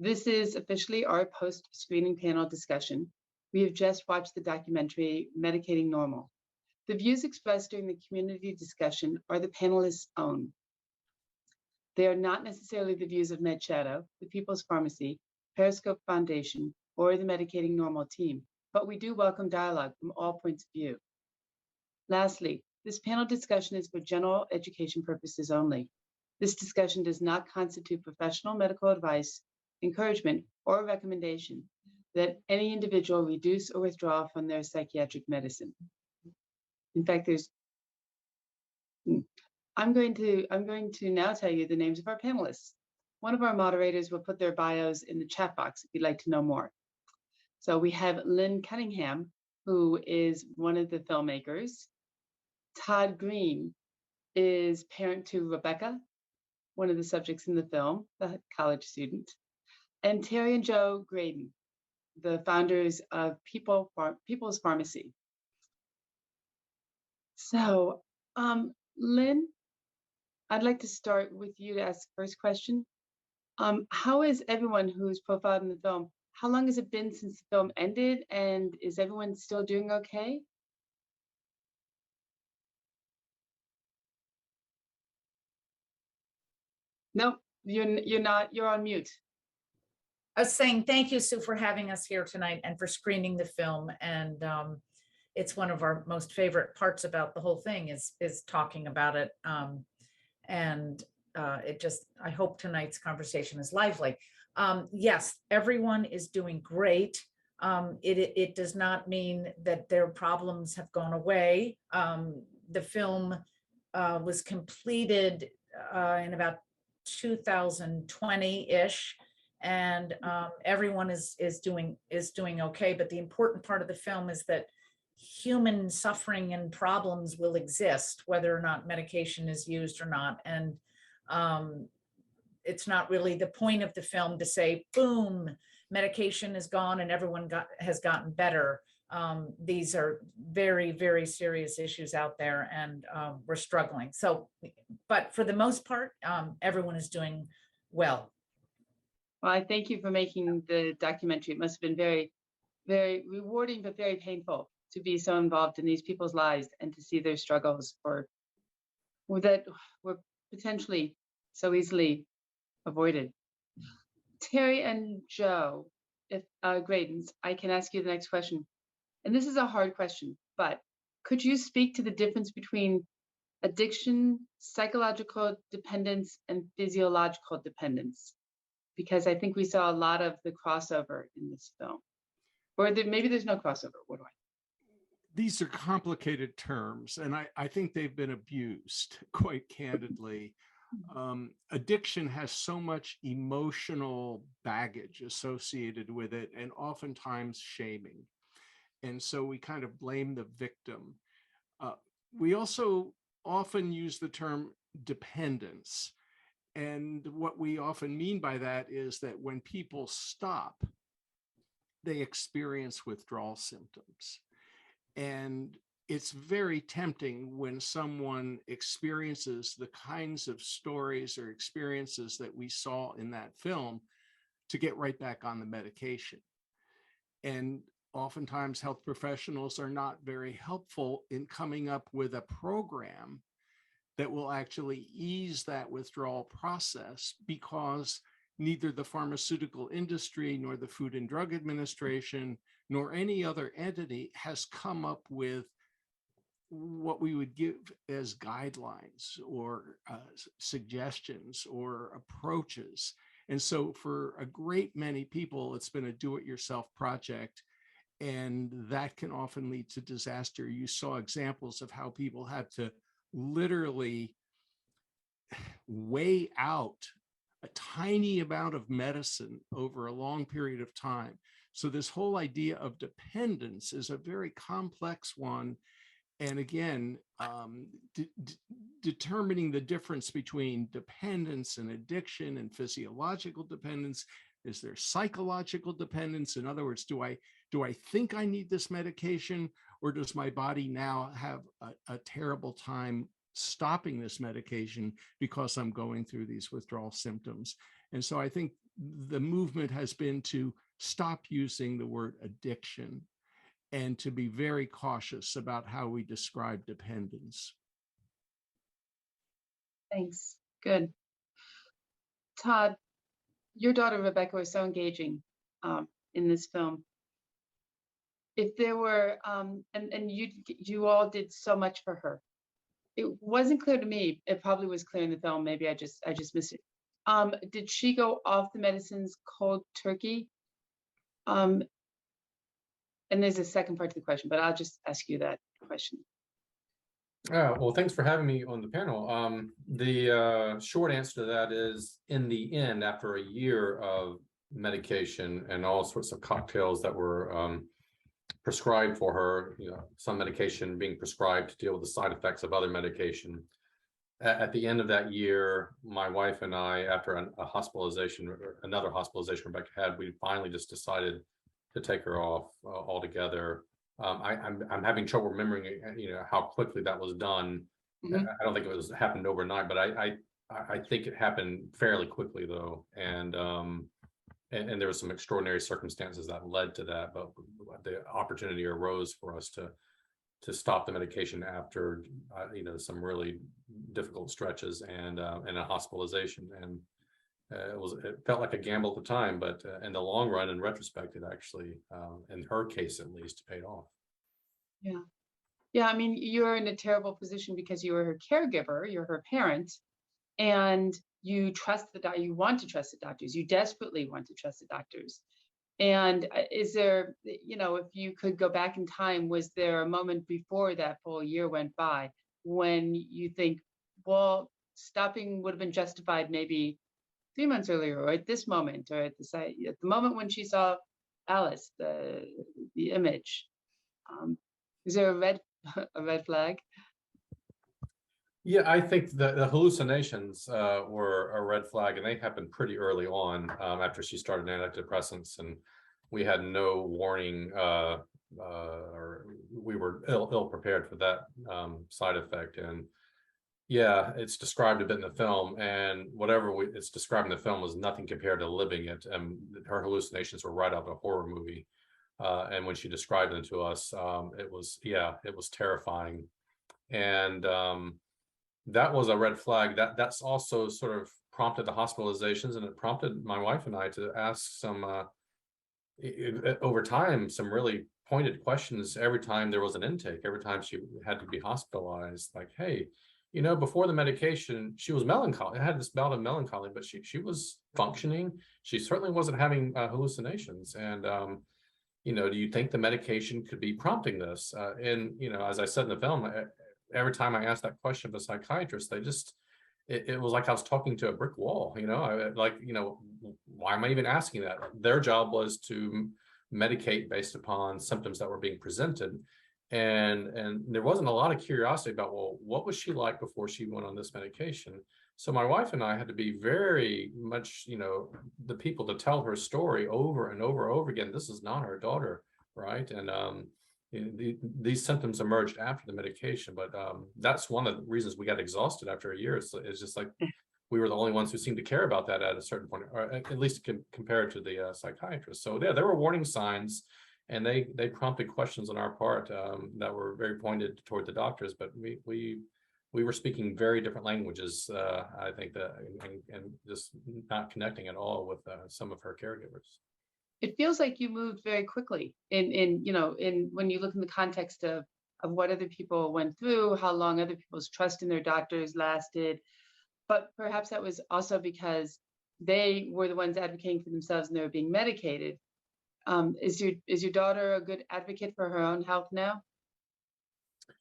This is officially our post-screening panel discussion. We have just watched the documentary Medicating Normal. The views expressed during the community discussion are the panelists' own. They are not necessarily the views of MedShadow, the People's Pharmacy, Periscope Foundation, or the Medicating Normal team, but we do welcome dialogue from all points of view. Lastly, this panel discussion is for general education purposes only. This discussion does not constitute professional medical advice, encouragement, or recommendation that any individual reduce or withdraw from their psychiatric medicine. In fact, I'm going to now tell you the names of our panelists. One of our moderators will put their bios in the chat box if you'd like to know more. So we have Lynn Cunningham, who is one of the filmmakers. Todd Green is parent to Rebecka, one of the subjects in the film, the college student. And Terry and Joe Graedon, the founders of People's Pharmacy. So, Lynn, I'd like to start with you to ask the first question. How is everyone who's profiled in the film, how long has it been since the film ended, and is everyone still doing okay? No, you're not, you're on mute. I was saying thank you, Sue, for having us here tonight and for screening the film. And it's one of our most favorite parts about the whole thing is talking about it. I hope tonight's conversation is lively. Yes, everyone is doing great. It does not mean that their problems have gone away. The film was completed in about 2020-ish, and everyone is doing okay. But the important part of the film is that human suffering and problems will exist whether or not medication is used or not. And it's not really the point of the film to say, boom, medication is gone and everyone has gotten better. These are very, very serious issues out there, and we're struggling. So, but for the most part, everyone is doing well. Well, I thank you for making the documentary. It must have been very, very rewarding, but very painful to be so involved in these people's lives and to see their struggles that were potentially so easily avoided. Terry and Joe, if Graedon, I can ask you the next question. And this is a hard question, but could you speak to the difference between addiction, psychological dependence, and physiological dependence? Because I think we saw a lot of the crossover in this film. Or maybe there's no crossover. What do I? These are complicated terms, and I think they've been abused, quite candidly. Addiction has so much emotional baggage associated with it, and oftentimes shaming. And so we kind of blame the victim. We also often use the term dependence. And what we often mean by that is that when people stop, they experience withdrawal symptoms. And it's very tempting when someone experiences the kinds of stories or experiences that we saw in that film to get right back on the medication. And oftentimes health professionals are not very helpful in coming up with a program that will actually ease that withdrawal process, because neither the pharmaceutical industry nor the Food and Drug Administration nor any other entity has come up with what we would give as guidelines or suggestions or approaches. And so for a great many people, it's been a do-it-yourself project, and that can often lead to disaster. You saw examples of how people had to literally weigh out a tiny amount of medicine over a long period of time. So this whole idea of dependence is a very complex one. And again, determining the difference between dependence and addiction and physiological dependence. Is there psychological dependence? In other words, do I think I need this medication, or does my body now have a terrible time stopping this medication because I'm going through these withdrawal symptoms? And so I think the movement has been to stop using the word addiction and to be very cautious about how we describe dependence. Thanks. Good. Todd, your daughter Rebecka was so engaging in this film. If there were, and you all did so much for her. It wasn't clear to me. It probably was clear in the film. Maybe I just missed it. Did she go off the medicines cold turkey? And there's a second part to the question, but I'll just ask you that question. Well, thanks for having me on the panel. The short answer to that is, in the end, after a year of medication and all sorts of cocktails that were prescribed for her, some medication being prescribed to deal with the side effects of other medication. At the end of that year, my wife and I, after a hospitalization, another hospitalization Rebecka had, we finally just decided to take her off altogether. I'm having trouble remembering, how quickly that was done. Mm-hmm. I don't think it happened overnight, but I think it happened fairly quickly though, and there were some extraordinary circumstances that led to that. But the opportunity arose for us to stop the medication after some really difficult stretches and a hospitalization, and it felt like a gamble at the time, but in the long run, in retrospect, it actually, in her case at least, paid off. Yeah. I mean, you're in a terrible position because you were her caregiver, you're her parent, and you trust the doctor. You want to trust the doctors. You desperately want to trust the doctors. And is there, if you could go back in time, was there a moment before that full year went by when you think, well, stopping would have been justified maybe 3 months earlier, or at this moment, or at the moment when she saw Alice, the image? Is there a red flag? Yeah, I think the hallucinations were a red flag, and they happened pretty early on after she started antidepressants, and we had no warning, or we were ill prepared for that side effect. And yeah, it's described a bit in the film, and whatever it's described in the film was nothing compared to living it. And her hallucinations were right out of a horror movie. And when she described them to us, it was terrifying. And that was a red flag. That's also sort of prompted the hospitalizations, and it prompted my wife and I to ask over time, some really pointed questions every time there was an intake, every time she had to be hospitalized, like, hey, before the medication, she was melancholy. I had this bout of melancholy, but she was functioning. She certainly wasn't having hallucinations. And, do you think the medication could be prompting this? And, as I said in the film, every time I asked that question of a psychiatrist, it was like I was talking to a brick wall. Why am I even asking that? Their job was to medicate based upon symptoms that were being presented. And there wasn't a lot of curiosity about, well, what was she like before she went on this medication? So my wife and I had to be very much, the people to tell her story over and over and over again. This is not our daughter, right? And these symptoms emerged after the medication, but that's one of the reasons we got exhausted after a year. It's just like we were the only ones who seemed to care about that at a certain point, or at least compared to the psychiatrist. So yeah, there were warning signs, and they prompted questions on our part that were very pointed toward the doctors, but we were speaking very different languages, I think, and just not connecting at all with some of her caregivers. It feels like you moved very quickly in when you look in the context of what other people went through, how long other people's trust in their doctors lasted. But perhaps that was also because they were the ones advocating for themselves and they were being medicated. Is your daughter a good advocate for her own health now?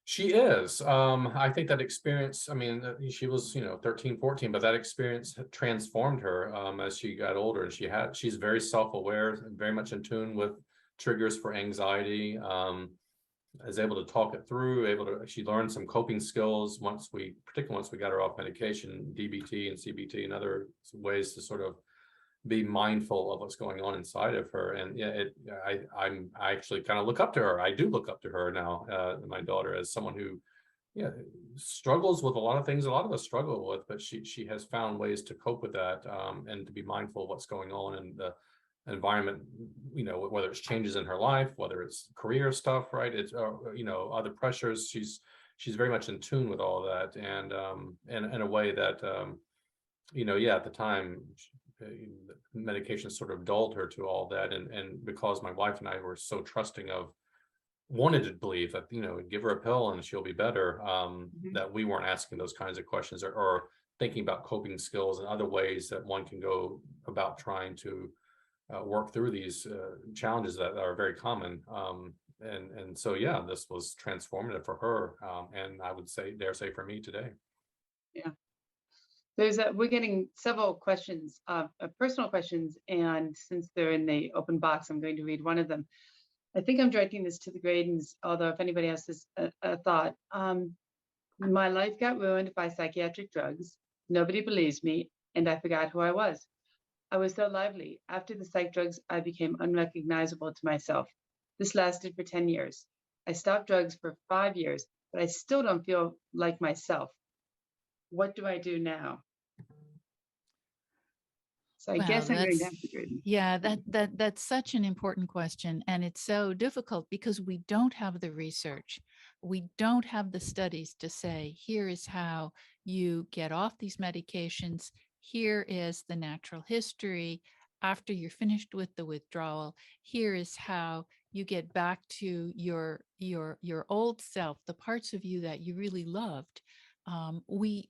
She is. I think that experience, she was, 13, 14, but that experience transformed her as she got older, and she's very self-aware and very much in tune with triggers for anxiety, is able to talk it through, she learned some coping skills particularly once we got her off medication, DBT and CBT and other ways to sort of be mindful of what's going on inside of her. And yeah, I actually kind of look up to her. I do look up to her now, my daughter, as someone who, yeah, struggles with a lot of things a lot of us struggle with, but she has found ways to cope with that, and to be mindful of what's going on in the environment, whether it's changes in her life, whether it's career stuff, right? It's other pressures. She's very much in tune with all that, and in a way that at the time, medication sort of dulled her to all that, and because my wife and I were so trusting of, wanted to believe that give her a pill and she'll be better, that we weren't asking those kinds of questions, or thinking about coping skills and other ways that one can go about trying to work through these challenges that are very common, and so this was transformative for her, and I would dare say for me today. Yeah. We're getting several questions, personal questions, and since they're in the open box, I'm going to read one of them. I think I'm directing this to the Graedons, although if anybody else has a thought. My life got ruined by psychiatric drugs. Nobody believes me, and I forgot who I was. I was so lively. After the psych drugs, I became unrecognizable to myself. This lasted for 10 years. I stopped drugs for 5 years, but I still don't feel like myself. What do I do now? So I guess I'm going to have to Graedon. Yeah, that's such an important question. And it's so difficult because we don't have the research. We don't have the studies to say, here is how you get off these medications. Here is the natural history. After you're finished with the withdrawal, here is how you get back to your old self, the parts of you that you really loved. We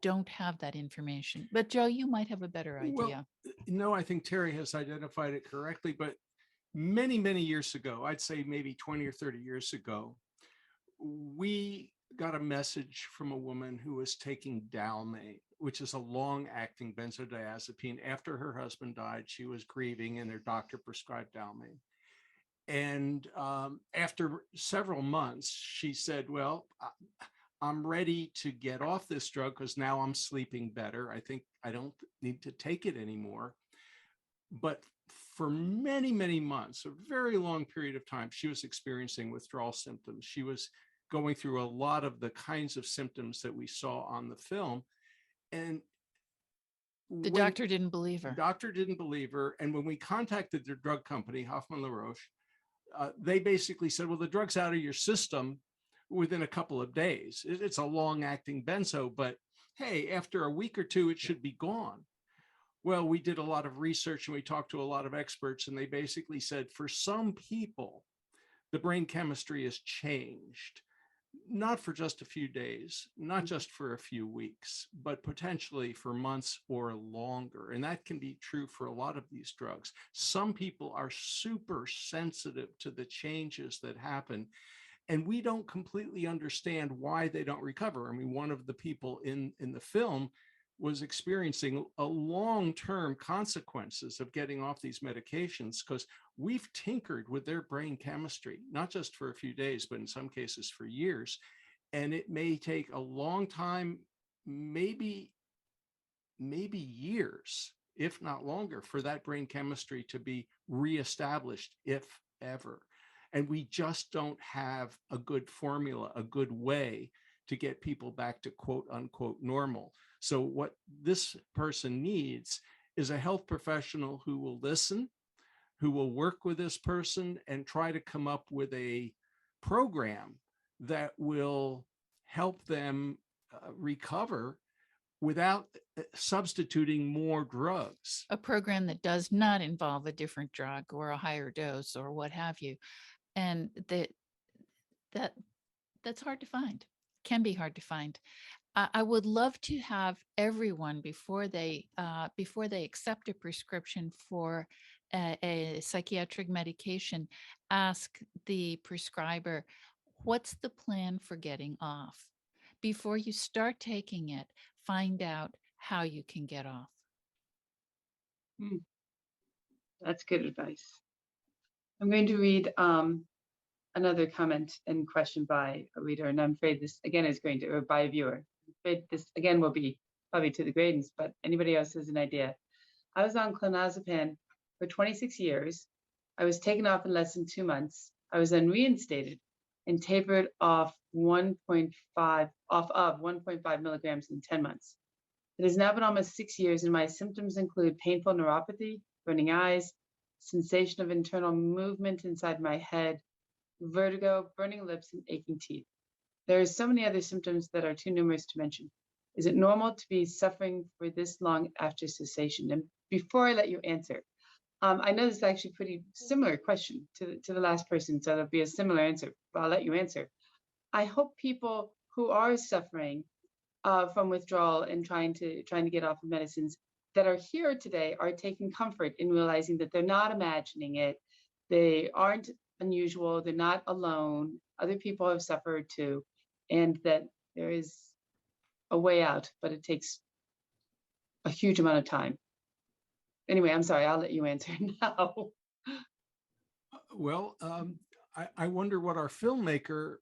don't have that information. But Joe, you might have a better idea. Well, no, I think Terry has identified it correctly, but many, many years ago, I'd say maybe 20 or 30 years ago, we got a message from a woman who was taking Dalmane, which is a long-acting benzodiazepine. After her husband died, she was grieving and her doctor prescribed Dalmane. And after several months, she said, well, I'm ready to get off this drug because now I'm sleeping better. I think I don't need to take it anymore. But for many, many months, a very long period of time, she was experiencing withdrawal symptoms. She was going through a lot of the kinds of symptoms that we saw on the film. And the doctor didn't believe her. The doctor didn't believe her. And when we contacted their drug company, Hoffman LaRoche, they basically said, well, the drug's out of your system within a couple of days. It's a long-acting benzo, but hey, after a week or two, it should be gone. Well, we did a lot of research and we talked to a lot of experts, and they basically said for some people, the brain chemistry has changed, not for just a few days, not just for a few weeks, but potentially for months or longer. And that can be true for a lot of these drugs. Some people are super sensitive to the changes that happen, and we don't completely understand why they don't recover. I mean, one of the people in the film was experiencing a long-term consequences of getting off these medications because we've tinkered with their brain chemistry, not just for a few days, but in some cases for years. And it may take a long time, maybe years, if not longer, for that brain chemistry to be reestablished, if ever. And we just don't have a good formula, a good way to get people back to quote unquote normal. So what this person needs is a health professional who will listen, who will work with this person and try to come up with a program that will help them recover without substituting more drugs. A program that does not involve a different drug or a higher dose or what have you. And that's hard to find, can be hard to find. I would love to have everyone before they accept a prescription for a psychiatric medication, ask the prescriber, what's the plan for getting off? Before you start taking it, find out how you can get off. That's good advice. I'm going to read another comment and question by a reader, and I'm afraid this again is going to, or by a viewer. I'm afraid this again will be probably to the Graedons, but anybody else has an idea. I was on clonazepam for 26 years. I was taken off in less than 2 months. I was then reinstated, and tapered off 1.5 milligrams in 10 months. It has now been almost 6 years, and my symptoms include painful neuropathy, burning eyes, sensation of internal movement inside my head, vertigo, burning lips, and aching teeth. There are so many other symptoms that are too numerous to mention. Is it normal to be suffering for this long after cessation? And before I let you answer, I know this is actually a pretty similar question to the last person, so it'll be a similar answer, but I'll let you answer. I hope people who are suffering from withdrawal and trying to get off of medicines that are here today are taking comfort in realizing that they're not imagining it. They aren't unusual. They're not alone. Other people have suffered too, and that there is a way out, but it takes a huge amount of time. Anyway, I'm sorry, I'll let you answer now. Well, I wonder what our filmmaker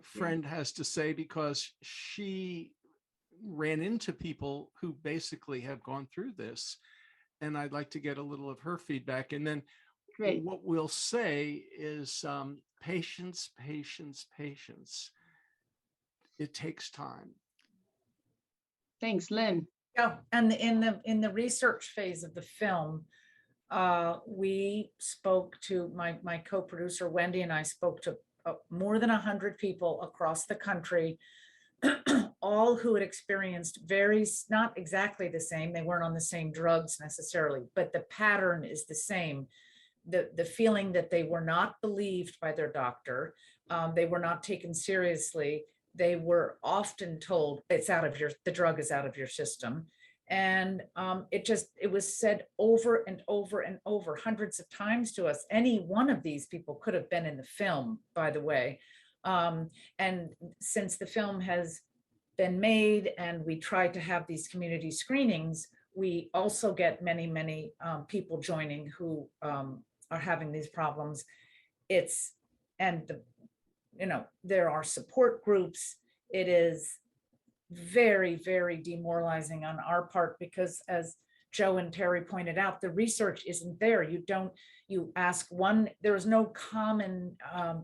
friend has to say, because she ran into people who basically have gone through this, and I'd like to get a little of her feedback. And then Great. what we'll say is patience, patience, patience. It takes time. Thanks, Lynn. Yeah, and in the research phase of the film, we spoke to my co-producer Wendy, and I spoke to more than 100 people across the country, all who had experienced not exactly the same. They weren't on the same drugs necessarily, but the pattern is the same. The feeling that they were not believed by their doctor, they were not taken seriously. They were often told the drug is out of your system. And it was said over and over and over hundreds of times to us. Any one of these people could have been in the film, by the way. And since the film has been made and we try to have these community screenings, we also get many people joining who are having these problems. There are support groups. It is very, very demoralizing on our part, because as Joe and Terry pointed out, the research isn't there. You ask one, there is no common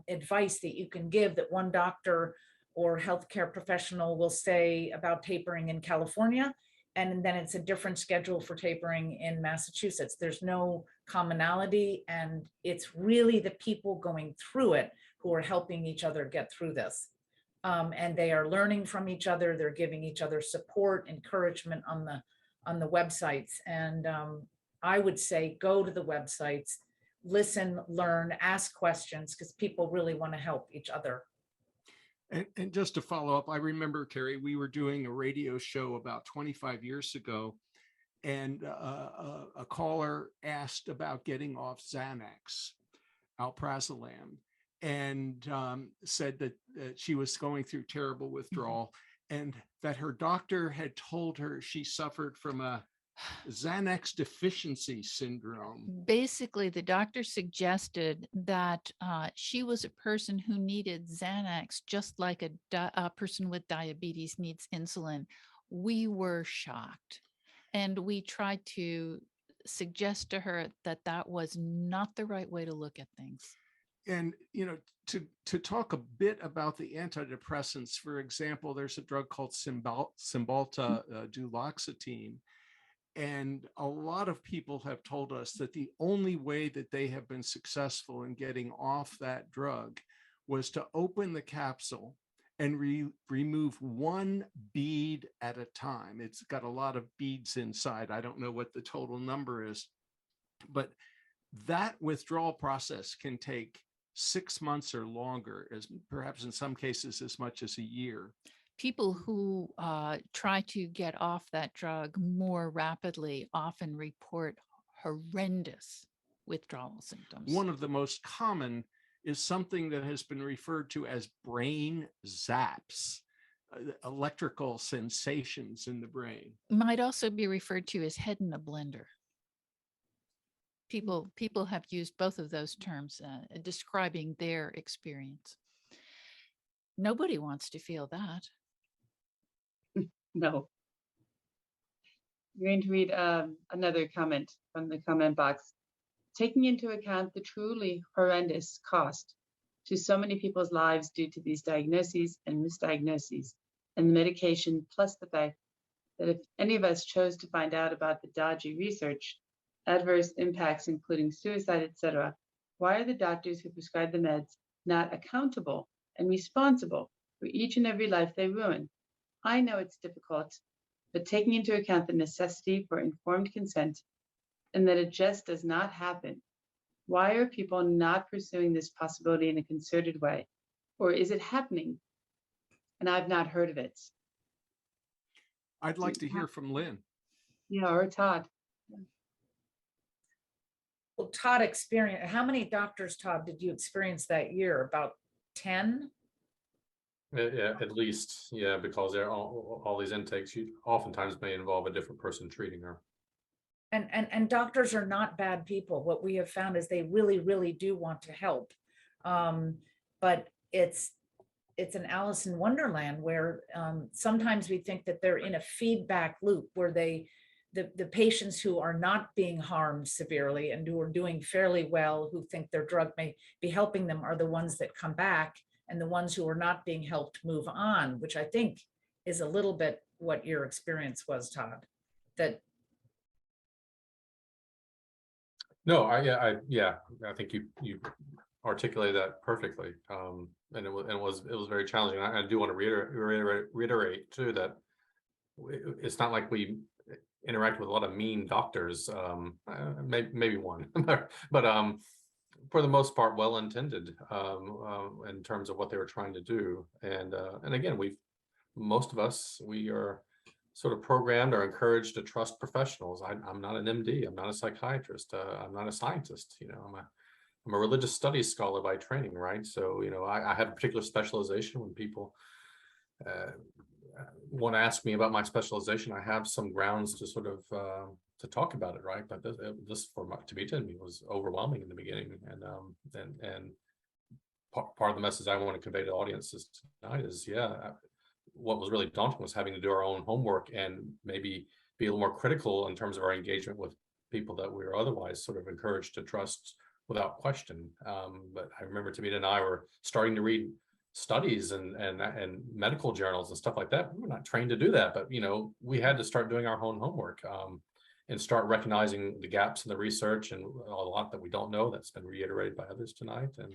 advice that you can give that one doctor or healthcare professional will say about tapering in California, and then it's a different schedule for tapering in Massachusetts. There's no commonality, and it's really the people going through it who are helping each other get through this. And they are learning from each other. They're giving each other support, encouragement on the websites. And I would say, go to the websites, listen, learn, ask questions, because people really want to help each other. And just to follow up, I remember, Terry, we were doing a radio show about 25 years ago, and a caller asked about getting off Xanax, alprazolam, and said that she was going through terrible withdrawal, and that her doctor had told her she suffered from a Xanax deficiency syndrome. Basically, the doctor suggested that she was a person who needed Xanax, just like a person with diabetes needs insulin. We were shocked, and we tried to suggest to her that that was not the right way to look at things. And, to talk a bit about the antidepressants, for example, there's a drug called Cymbalta duloxetine. And a lot of people have told us that the only way that they have been successful in getting off that drug was to open the capsule and remove one bead at a time. It's got a lot of beads inside. I don't know what the total number is, but that withdrawal process can take 6 months or longer, as perhaps in some cases as much as a year. People who try to get off that drug more rapidly often report horrendous withdrawal symptoms. One of the most common is something that has been referred to as brain zaps, electrical sensations in the brain. Might also be referred to as head in a blender. People have used both of those terms describing their experience. Nobody wants to feel that. No. I'm going to read another comment from the comment box. Taking into account the truly horrendous cost to so many people's lives due to these diagnoses and misdiagnoses, and the medication, plus the fact that if any of us chose to find out about the dodgy research, adverse impacts, including suicide, etc., why are the doctors who prescribe the meds not accountable and responsible for each and every life they ruin? I know it's difficult, but taking into account the necessity for informed consent and that it just does not happen, why are people not pursuing this possibility in a concerted way? Or is it happening and I've not heard of it? I'd like to hear from Lynn. Yeah, or Todd. Well, how many doctors, Todd, did you experience that year? About 10? Yeah, at least, yeah, because there are all these intakes, you oftentimes may involve a different person treating her. And doctors are not bad people. What we have found is they really, really do want to help. But it's an Alice in Wonderland where sometimes we think that they're in a feedback loop where the patients who are not being harmed severely and who are doing fairly well, who think their drug may be helping them, are the ones that come back, and the ones who are not being helped move on, which I think is a little bit what your experience was, Todd. That No, I think you articulated that perfectly. And it was very challenging. I do want to reiterate too that it's not like we interact with a lot of mean doctors. Maybe one, but for the most part, well intended in terms of what they were trying to do. And again, most of us are sort of programmed or encouraged to trust professionals. I'm not an MD. I'm not a psychiatrist. I'm not a scientist. I'm a religious studies scholar by training, right? So, I have a particular specialization. When people want to ask me about my specialization, I have some grounds to sort of to talk about it, right? But this to me was overwhelming in the beginning, and part of the message I want to convey to the audiences tonight is, what was really daunting was having to do our own homework and maybe be a little more critical in terms of our engagement with people that we were otherwise sort of encouraged to trust without question. But I remember Tamita and I were starting to read studies and medical journals and stuff like that. We were not trained to do that, but we had to start doing our own homework and start recognizing the gaps in the research and a lot that we don't know that's been reiterated by others tonight. And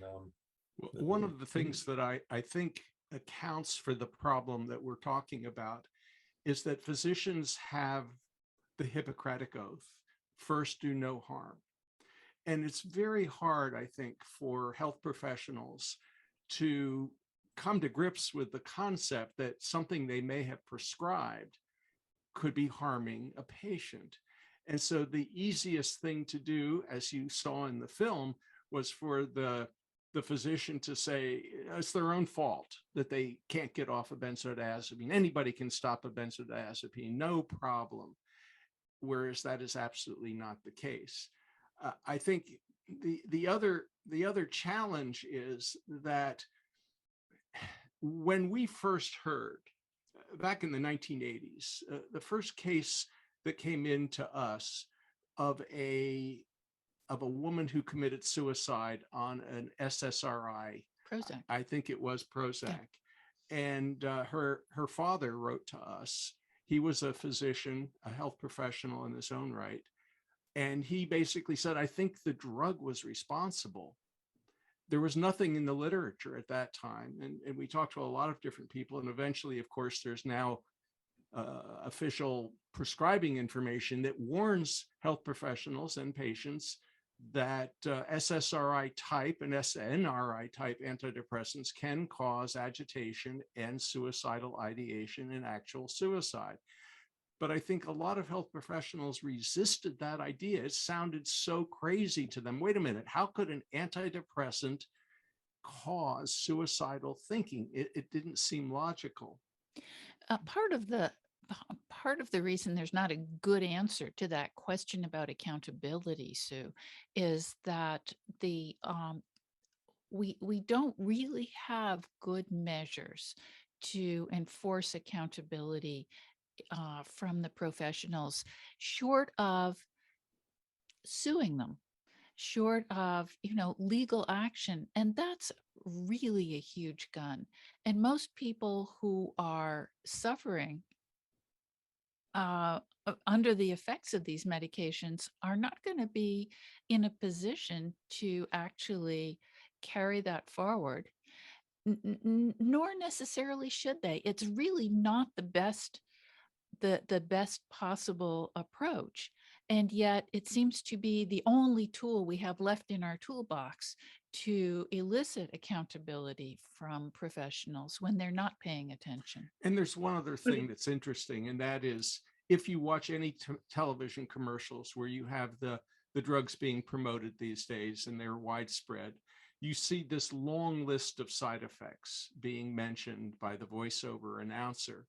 one of the things that I think accounts for the problem that we're talking about is that physicians have the Hippocratic Oath, first do no harm. And it's very hard, I think, for health professionals to come to grips with the concept that something they may have prescribed could be harming a patient. And so the easiest thing to do, as you saw in the film, was for the physician to say it's their own fault that they can't get off a benzodiazepine. Anybody can stop a benzodiazepine, no problem. Whereas that is absolutely not the case. I think the other challenge is that when we first heard back in the 1980s, the first case that came into us of a woman who committed suicide on an SSRI, Prozac. I think it was Prozac, and her father wrote to us. He was a physician, a health professional in his own right. And he basically said, I think the drug was responsible. There was nothing in the literature at that time. And we talked to a lot of different people. And eventually, of course, there's now official prescribing information that warns health professionals and patients that SSRI type and SNRI type antidepressants can cause agitation and suicidal ideation and actual suicide. But I think a lot of health professionals resisted that idea. It sounded so crazy to them. Wait a minute, how could an antidepressant cause suicidal thinking? It didn't seem logical. Part of the reason there's not a good answer to that question about accountability, Sue, is that we don't really have good measures to enforce accountability from the professionals, short of suing them, short of legal action. And that's really a huge gun. And most people who are suffering under the effects of these medications are not going to be in a position to actually carry that forward, nor necessarily should they. It's really not the best possible approach. And yet it seems to be the only tool we have left in our toolbox to elicit accountability from professionals when they're not paying attention. And there's one other thing that's interesting, and that is if you watch any television commercials where you have the drugs being promoted these days and they're widespread, you see this long list of side effects being mentioned by the voiceover announcer.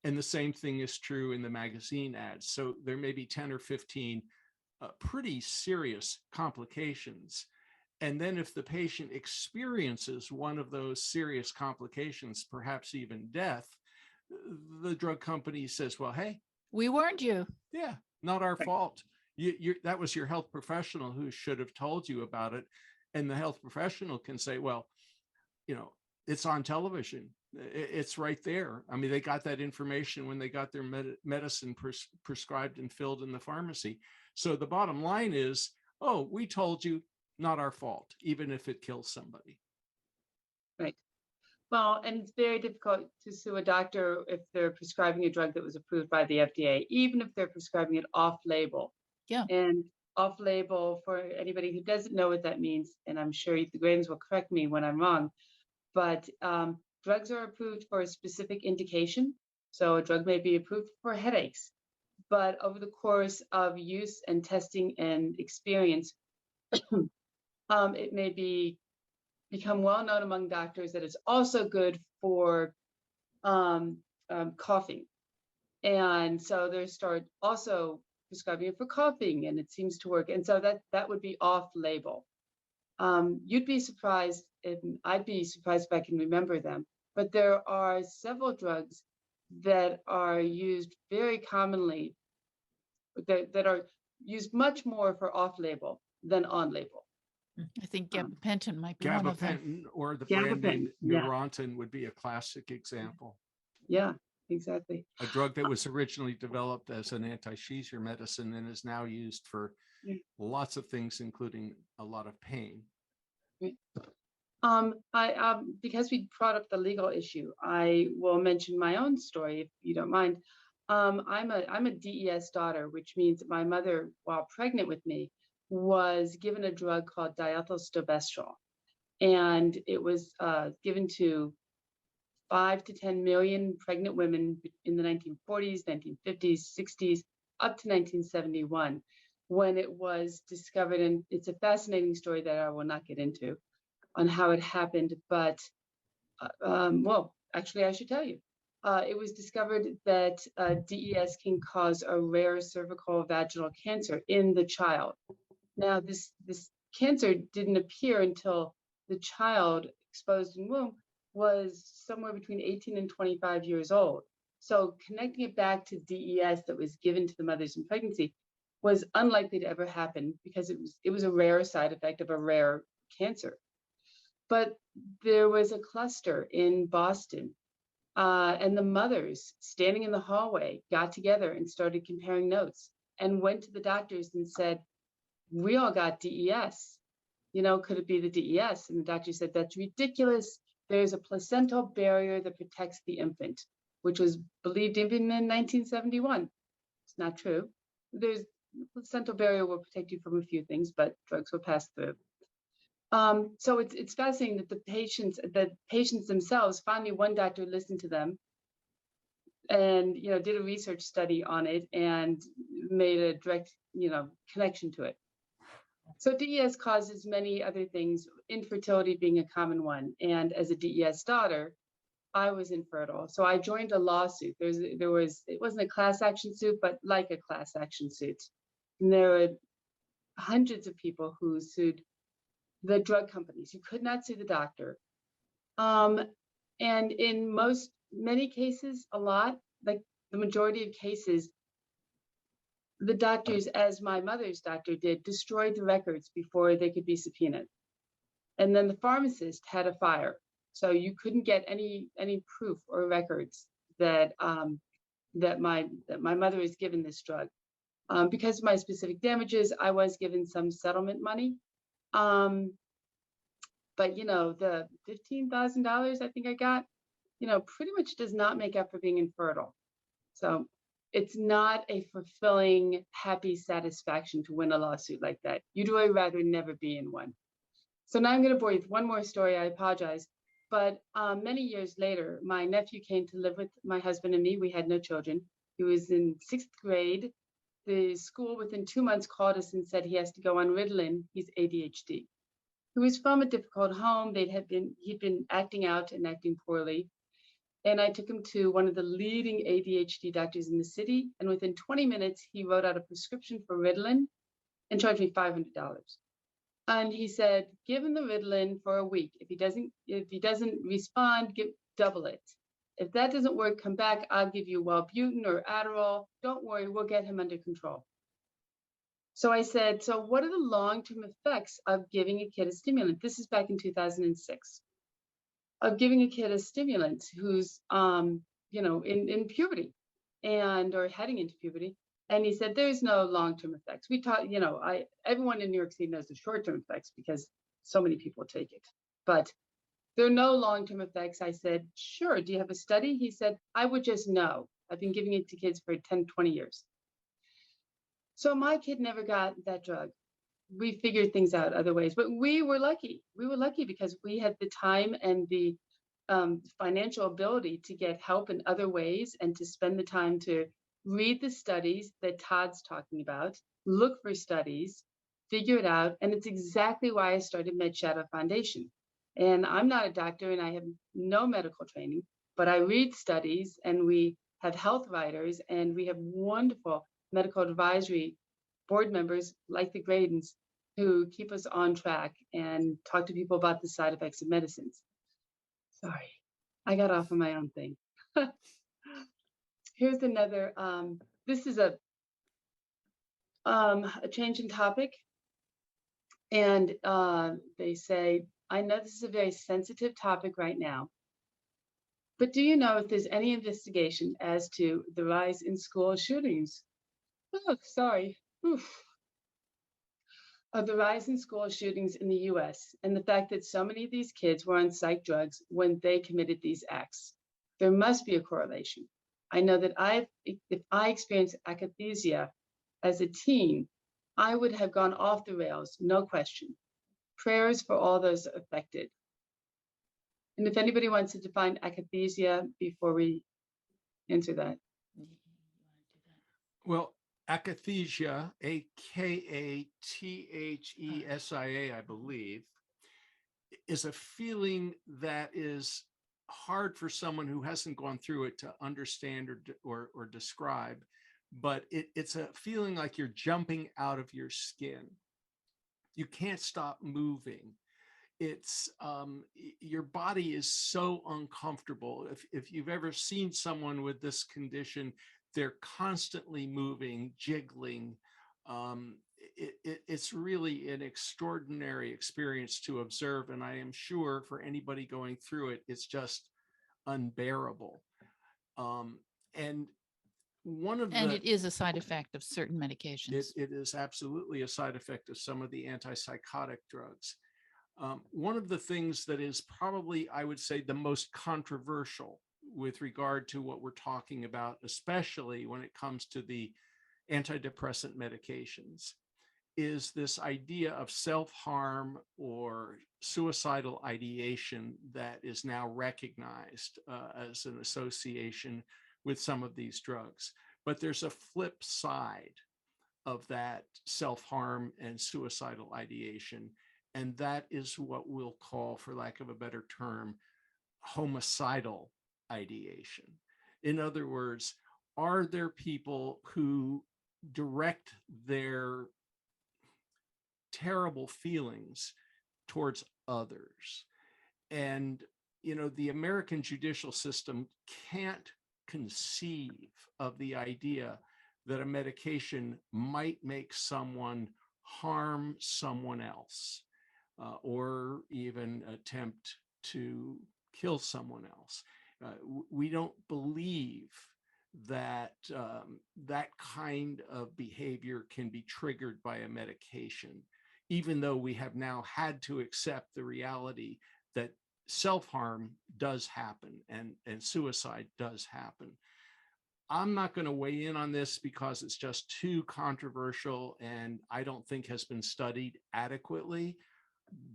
And the same thing is true in the magazine ads. So there may be 10 or 15 pretty serious complications. And then if the patient experiences one of those serious complications, perhaps even death, the drug company says, well, hey, we warned you. Yeah, not our fault. That was your health professional who should have told you about it. And the health professional can say, well, it's on television. It's right there. I mean, they got that information when they got their medicine prescribed and filled in the pharmacy. So the bottom line is, oh, we told you, not our fault, even if it kills somebody. Right. Well, and it's very difficult to sue a doctor if they're prescribing a drug that was approved by the FDA, even if they're prescribing it off-label. Yeah. And off-label, for anybody who doesn't know what that means, and I'm sure the Graedons will correct me when I'm wrong, but drugs are approved for a specific indication. So a drug may be approved for headaches, but over the course of use and testing and experience, it may become well known among doctors that it's also good for coughing. And so they start also prescribing it for coughing, and it seems to work. And so that would be off-label. You'd be surprised, and I'd be surprised if I can remember them, but there are several drugs that are used very commonly, that are used much more for off-label than on-label. I think gabapentin might be one of them. Gabapentin or the brand name Neurontin would be a classic example. Yeah, exactly. A drug that was originally developed as an anti-seizure medicine and is now used for lots of things, including a lot of pain. Because we brought up the legal issue, I will mention my own story, if you don't mind. I'm a DES daughter, which means that my mother, while pregnant with me, was given a drug called diethylstilbestrol, and it was given to 5 to 10 million pregnant women in the 1940s, 1950s, 60s, up to 1971, when it was discovered. And it's a fascinating story that I will not get into on how it happened, but well, actually, I should tell you. It was discovered that DES can cause a rare cervical vaginal cancer in the child. Now, this cancer didn't appear until the child exposed in womb was somewhere between 18 and 25 years old. So connecting it back to DES that was given to the mothers in pregnancy was unlikely to ever happen, because it was a rare side effect of a rare cancer. But there was a cluster in Boston, and the mothers standing in the hallway got together and started comparing notes and went to the doctors and said, we all got DES. Could it be the DES? And the doctor said, that's ridiculous. There's a placental barrier that protects the infant, which was believed even in 1971. It's not true. The placental barrier will protect you from a few things, but drugs will pass through. So it's fascinating that the patients themselves, finally one doctor listened to them and did a research study on it and made a direct connection to it. So DES causes many other things, infertility being a common one. And as a DES daughter, I was infertile. So I joined a lawsuit. It wasn't a class action suit, but like a class action suit. And there were hundreds of people who sued the drug companies. You could not sue the doctor. And in many cases, like the majority of cases, the doctors, as my mother's doctor did, destroyed the records before they could be subpoenaed. And then the pharmacist had a fire. So you couldn't get any proof or records that that my mother was given this drug. Because of my specific damages, I was given some settlement money. But you know, the $15,000 I think I got, you know, pretty much does not make up for being infertile. So it's not a fulfilling, happy satisfaction to win a lawsuit like that. You'd really rather never be in one. So now I'm going to bore you with one more story. I apologize. But many years later, my nephew came to live with my husband and me. We had no children. He was in 6th grade. The school within 2 months called us and said he has to go on Ritalin. He's ADHD. He was from a difficult home. He'd been acting out and acting poorly. And I took him to one of the leading ADHD doctors in the city. And within 20 minutes, he wrote out a prescription for Ritalin and charged me $500. And he said, give him the Ritalin for a week. If he doesn't respond, double it. If that doesn't work, come back. I'll give you Wellbutrin or Adderall. Don't worry, we'll get him under control. So I said, so what are the long-term effects of giving a kid a stimulant? This is back in 2006. Of giving a kid a stimulant who's, you know, in puberty or heading into puberty. And he said, there's no long-term effects. We taught, you know, everyone in New York City knows the short-term effects because so many people take it. But there are no long-term effects. I said, sure. Do you have a study? He said, I would just know. I've been giving it to kids for 10, 20 years. So my kid never got that drug. We figured things out other ways, but we were lucky. We were lucky because we had the time and the financial ability to get help in other ways and to spend the time to read the studies that Todd's talking about, look for studies, figure it out. And it's exactly why I started MedShadow Foundation. And I'm not a doctor and I have no medical training, but I read studies and we have health writers and we have wonderful medical advisory board members like the Graedons who keep us on track and talk to people about the side effects of medicines. Sorry, I got off on my own thing. Here's another, this is a change in topic. And they say, I know this is a very sensitive topic right now, but do you know if there's any investigation as to the rise in school shootings? Oh, sorry. Oof. Of the rise in school shootings in the US and the fact that so many of these kids were on psych drugs when they committed these acts. There must be a correlation. I know that if I experienced akathisia as a teen, I would have gone off the rails, no question. Prayers for all those affected. And if anybody wants to define akathisia before we answer that. Well, akathisia, akathisia, I believe, is a feeling that is hard for someone who hasn't gone through it to understand or describe, but it's a feeling like you're jumping out of your skin. You can't stop moving. It's your body is so uncomfortable. If you've ever seen someone with this condition, they're constantly moving, jiggling. It's really an extraordinary experience to observe. And I am sure for anybody going through it, it's just unbearable. And it is a side effect of certain medications. It is absolutely a side effect of some of the antipsychotic drugs. One of the things that is probably, I would say, the most controversial with regard to what we're talking about, especially when it comes to the antidepressant medications, is this idea of self-harm or suicidal ideation that is now recognized as an association with some of these drugs. But there's a flip side of that self-harm and suicidal ideation, and that is what we'll call, for lack of a better term, homicidal ideation. In other words, are there people who direct their terrible feelings towards others? And, you know, the American judicial system can't conceive of the idea that a medication might make someone harm someone else. or even attempt to kill someone else. We don't believe that that kind of behavior can be triggered by a medication, even though we have now had to accept the reality that self-harm does happen and suicide does happen. I'm not going to weigh in on this because it's just too controversial and I don't think has been studied adequately.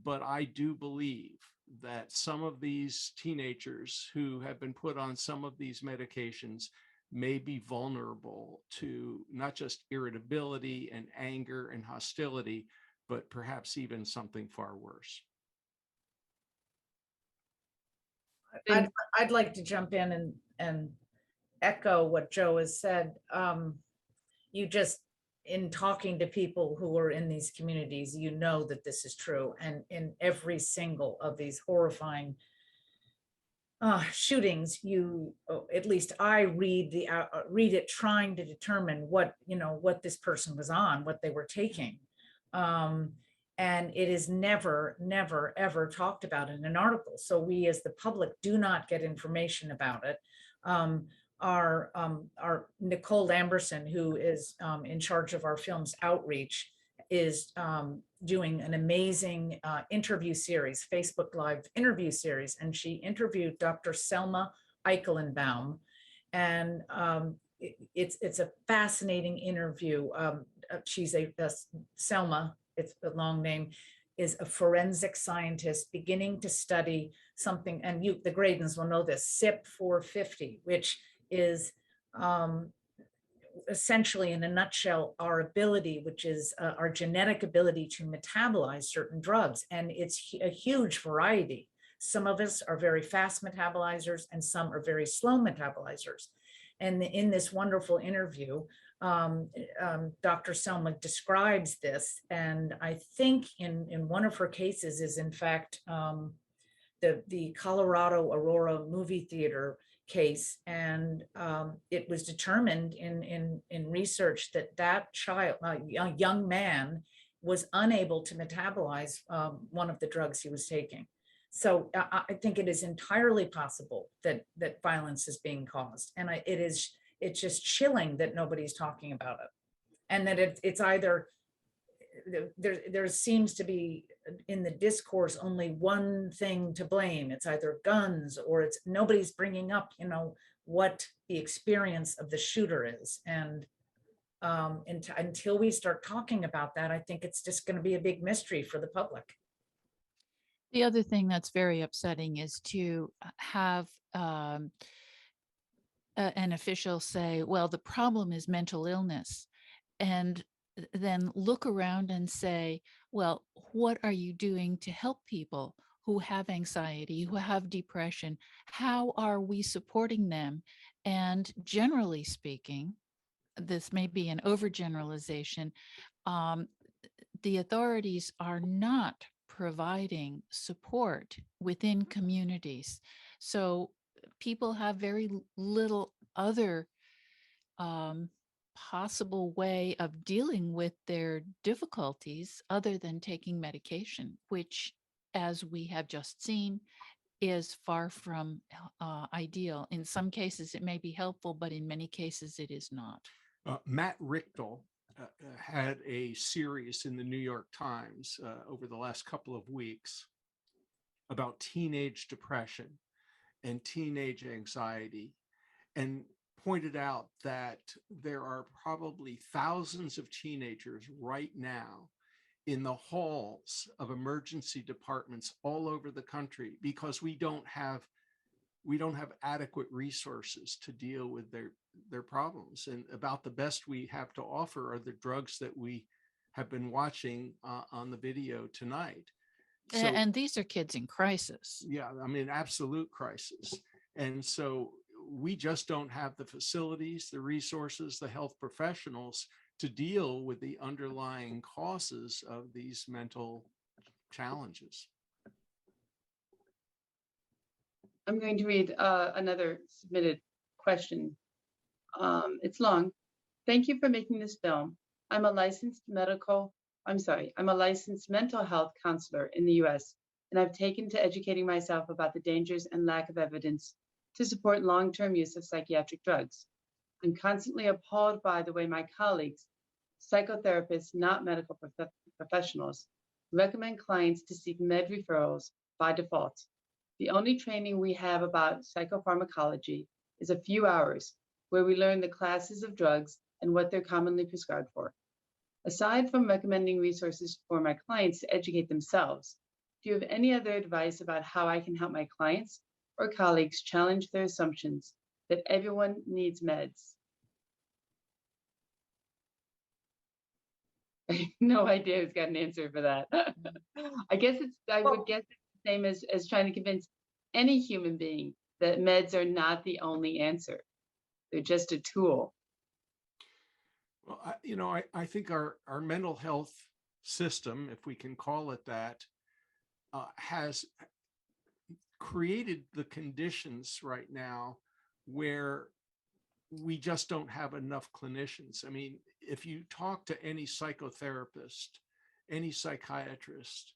But I do believe that some of these teenagers who have been put on some of these medications may be vulnerable to not just irritability and anger and hostility, but perhaps even something far worse. I'd like to jump in and echo what Joe has said. You just, in talking to people who are in these communities, you know that this is true. And in every single of these horrifying shootings, at least I read it trying to determine what this person was on, what they were taking. And it is never, never, ever talked about in an article. So we as the public do not get information about it. Our Nicole Lamberson, who is in charge of our film's outreach, is doing an amazing interview series, Facebook Live interview series, and she interviewed Dr. Selma Eikelenbaum, and it's a fascinating interview. She's Selma, it's a long name, is a forensic scientist beginning to study something, and the Graedons will know this, CYP450, which is essentially, in a nutshell, our ability, which is our genetic ability to metabolize certain drugs. And it's a huge variety. Some of us are very fast metabolizers and some are very slow metabolizers. And in this wonderful interview, Dr. Selma describes this. And I think in one of her cases is in fact the Colorado Aurora movie theater case, and it was determined in research that child, a young man, was unable to metabolize one of the drugs he was taking. So I think it is entirely possible that violence is being caused, and it's just chilling that nobody's talking about it, and that it's either there seems to be in the discourse only one thing to blame. It's either guns or it's nobody's bringing up, what the experience of the shooter is. And until we start talking about that, I think it's just going to be a big mystery for the public. The other thing that's very upsetting is to have an official say, well, the problem is mental illness, and then look around and say, well, what are you doing to help people who have anxiety, who have depression? How are we supporting them? And generally speaking, this may be an overgeneralization, the authorities are not providing support within communities. So people have very little other possible way of dealing with their difficulties other than taking medication, which, as we have just seen, is far from ideal. In some cases, it may be helpful, but in many cases, it is not. Matt Richtel had a series in the New York Times over the last couple of weeks about teenage depression and teenage anxiety, and pointed out that there are probably thousands of teenagers right now in the halls of emergency departments all over the country because we don't have adequate resources to deal with their problems. And about the best we have to offer are the drugs that we have been watching on the video tonight. So, and these are kids in crisis. Yeah, I mean, absolute crisis. And so we just don't have the facilities, the resources, the health professionals to deal with the underlying causes of these mental challenges. I'm going to read another submitted question. It's long. Thank you for making this film. I'm a licensed medical I'm a licensed mental health counselor in the US, and I've taken to educating myself about the dangers and lack of evidence to support long-term use of psychiatric drugs. I'm constantly appalled by the way my colleagues, psychotherapists, not medical professionals, recommend clients to seek med referrals by default. The only training we have about psychopharmacology is a few hours where we learn the classes of drugs and what they're commonly prescribed for. Aside from recommending resources for my clients to educate themselves, do you have any other advice about how I can help my clients or colleagues challenge their assumptions that everyone needs meds? I have no idea who's got an answer for that. I would guess it's the same as trying to convince any human being that meds are not the only answer. They're just a tool. Well, I think our mental health system, if we can call it that, has created the conditions right now where we just don't have enough clinicians. I mean, if you talk to any psychotherapist, any psychiatrist,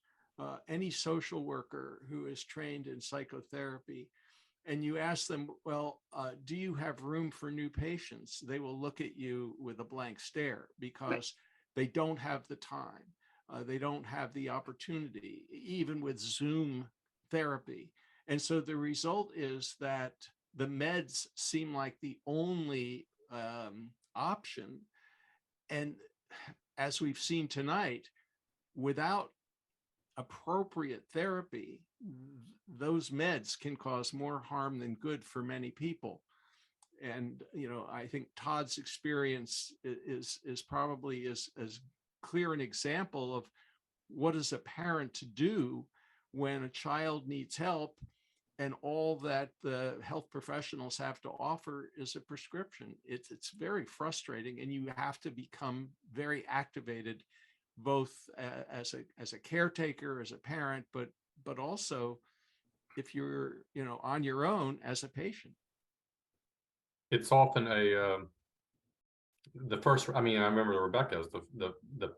any social worker who is trained in psychotherapy, and you ask them, well, do you have room for new patients? They will look at you with a blank stare because they don't have the time. They don't have the opportunity, even with Zoom therapy. And so the result is that the meds seem like the only option. And as we've seen tonight, without appropriate therapy, those meds can cause more harm than good for many people. And, I think Todd's experience is probably as clear an example of what is a parent to do when a child needs help and all that the health professionals have to offer is a prescription. It's very frustrating, and you have to become very activated, both as a caretaker, as a parent, but also if you're on your own as a patient. It's often the first. I mean, I remember Rebecka's the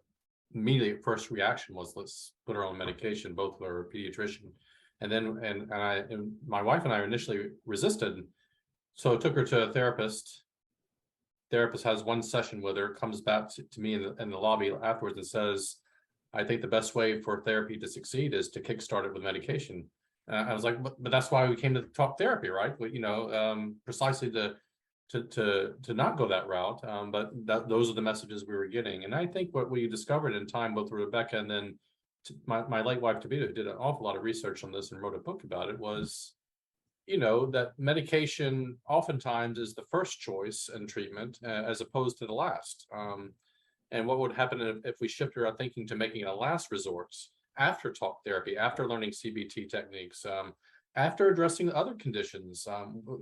immediate first reaction was, let's put her on medication, both with her pediatrician. And then, and my wife and I initially resisted. So I took her to a therapist. Therapist has one session with her, comes back to me in the lobby afterwards and says, I think the best way for therapy to succeed is to kickstart it with medication. I was like, but that's why we came to talk therapy, right? Precisely to not go that route. But those are the messages we were getting. And I think what we discovered in time, both with Rebecka and then my late wife, Tabitha, who did an awful lot of research on this and wrote a book about it, was, that medication oftentimes is the first choice in treatment as opposed to the last. And what would happen if we shifted our thinking to making it a last resort after talk therapy, after learning CBT techniques, after addressing other conditions?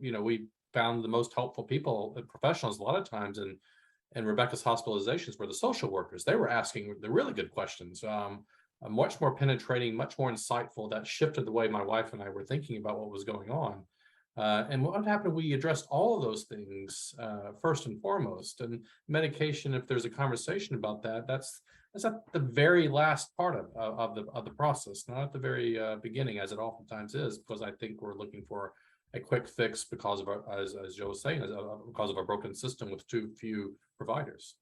We found the most helpful people, professionals, a lot of times in Rebecka's hospitalizations were the social workers. They were asking the really good questions, much more penetrating, much more insightful. That shifted the way my wife and I were thinking about what was going on. And what happened, we addressed all of those things first and foremost. And medication, if there's a conversation about that, that's at the very last part of the process, not at the very beginning, as it oftentimes is, because I think we're looking for a quick fix because of our, as Joe was saying, because of our broken system with too few providers.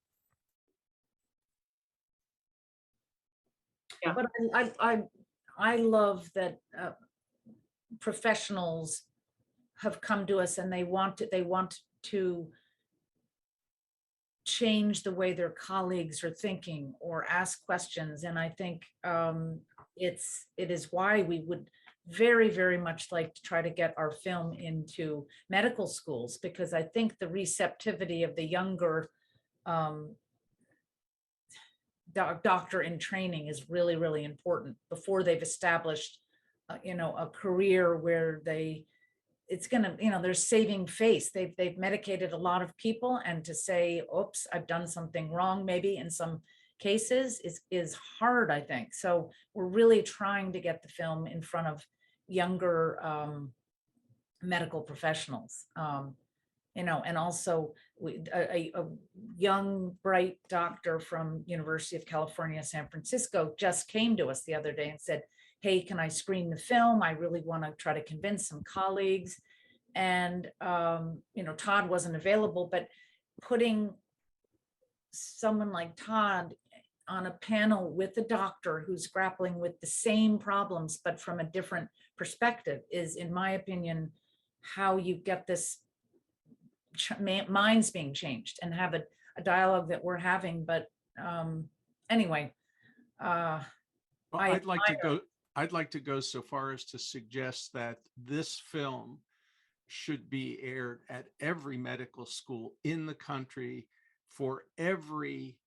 Yeah. But I love that professionals have come to us and they want to change the way their colleagues are thinking or ask questions. And I think it is why we would very, very much like to try to get our film into medical schools, because I think the receptivity of the younger doctor in training is really, really important before they've established, a career where it's going to, they're saving face. They've medicated a lot of people, and to say, oops, I've done something wrong, maybe in some cases is hard, I think. So we're really trying to get the film in front of younger medical professionals. and also a young, bright doctor from University of California, San Francisco just came to us the other day and said, hey, can I screen the film? I really want to try to convince some colleagues. And, Todd wasn't available, but putting someone like Todd on a panel with a doctor who's grappling with the same problems, but from a different perspective is, in my opinion, how you get this minds being changed and have a dialogue that we're having. But anyway, Well, I'd like to go so far as to suggest that this film should be aired at every medical school in the country for every